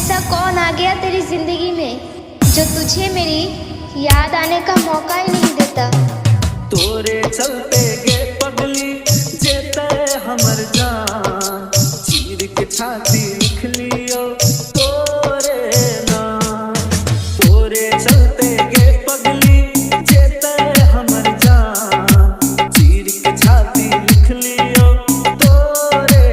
ऐसा कौन आ गया तेरी जिंदगी में जो तुझे मेरी याद आने का मौका ही नहीं देता। तोरे चलते गे पगली जेते हमर जान, चीर के छाती लिख लियो तोरे नाम। तोरे चलते गे पगली जेते हमर जान, चीर के छाती लिख लियो तोरे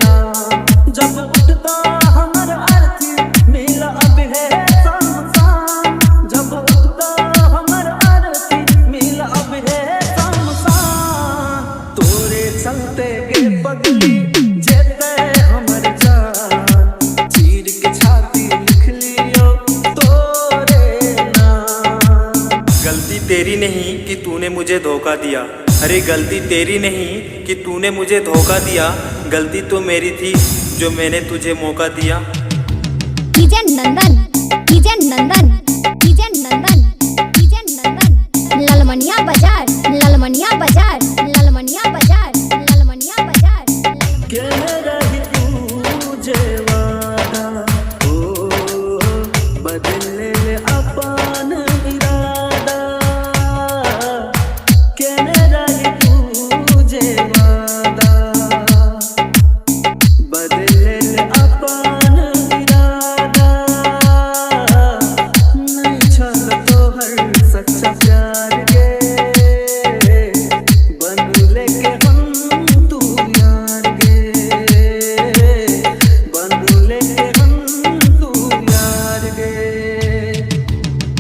नाम। जब उठता हमर अर्थी मिला अब है शमशान, जब उठता हमर अर्थी मिला अब है शमशान। तोरे चलते गे पगली जेते हमर जान, चीर के छाती लिख लियो तोरे नाम। गलती तेरी नहीं कि तूने मुझे धोखा दिया, अरे गलती तेरी नहीं कि तूने मुझे धोखा दिया, गलती तो मेरी थी जो मैंने तुझे मौका दिया। डीजे नंदन, डीजे नंदन, डीजे नंदन, डीजे नंदन, ललमनिया बाजार, ललमनिया बाजार, ललमनिया बाजार, ललमनिया बाजार। कह रही तुझे वादा ओ बदले अपन इरादा, कह रही तुझे वादा बदले अपन इरादा। नहीं छल तोहर सच्चा प्यार गे, बंधु लेके हम तू यार गे, बंधु लेके हम तू यार गे।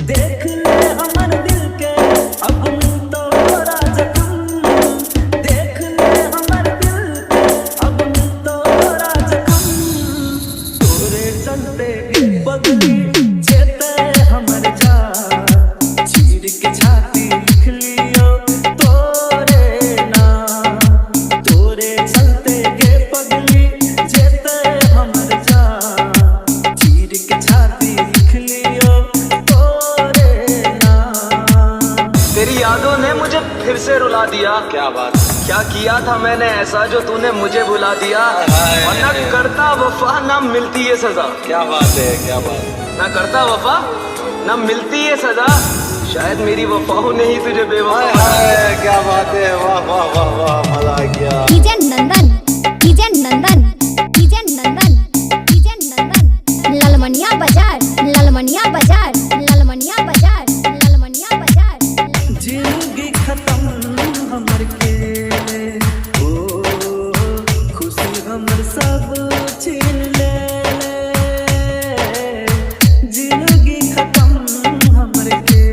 देख ले हमर दिल के अब तोरा जख्म, देख ले हमर दिल के अब तोरा जख्म। तोरे चलते गे पगली जेते हमर जान, चीर के छाती लिख लियो तोरे नाम। तोरे चलते गे पगली जेते हमर जान, चीर के छाती लिख लियो तोरे नाम। तेरी यादों ने मुझे फिर से रुला दिया। क्या बात, क्या किया था मैंने ऐसा जो तूने मुझे भुला दिया। और ना करता वफा ना मिलती ये सजा। क्या बात है, क्या बात, ना करता वफा ना मिलती ये सजा, शायद मेरी वफाओं ने ही तुझे बेवफा। क्या बात है, वाह वाह वाह वाह, मजा आ गया। डीजे नंदन, डीजे नंदन, डीजे नंदन, डीजे नंदन, ललमनिया बाजार, ललमनिया बाजार, ललमनिया बाजार, ललमनिया बाजार। जिंदगी खत्म हमर के ओ, खुशी हमर सब छीन ले। जिंदगी खत्म हमर के,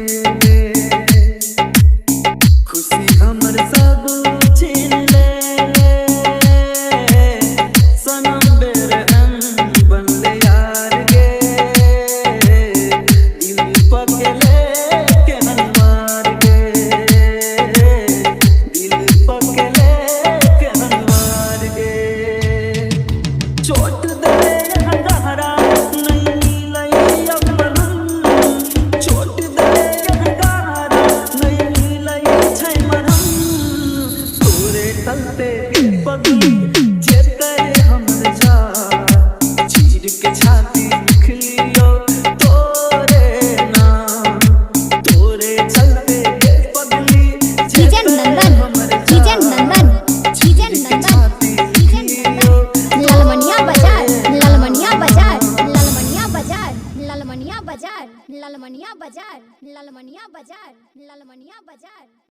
खुशी हमर सब छीन ले। सनम बेरहम बनले यार गे, दिल पकले केहन मार गे, दिल पकले केहन मार गे। चोट दे गहरा नहीं मिलई अब मरहम, चोट दे गहरा नहीं मिलई छै मरहम। तोरे चलते गे पगली जेते हमर जान, चीर के छाती लिख लियो तोरे नाम। तोरे चलते गे पगली डीजे जेते नंदन, हमर डीजे जान, नंदन, डीजे चीर के नंदन, छाती लिख डीजे लियो नंदन, ललमनिया बाजार, ललमनिया बाजार, ललमनिया बाजार, ललमनिया बाजार, ललमनिया बाजार, ललमनिया बाजार, ललमनिया बाजार।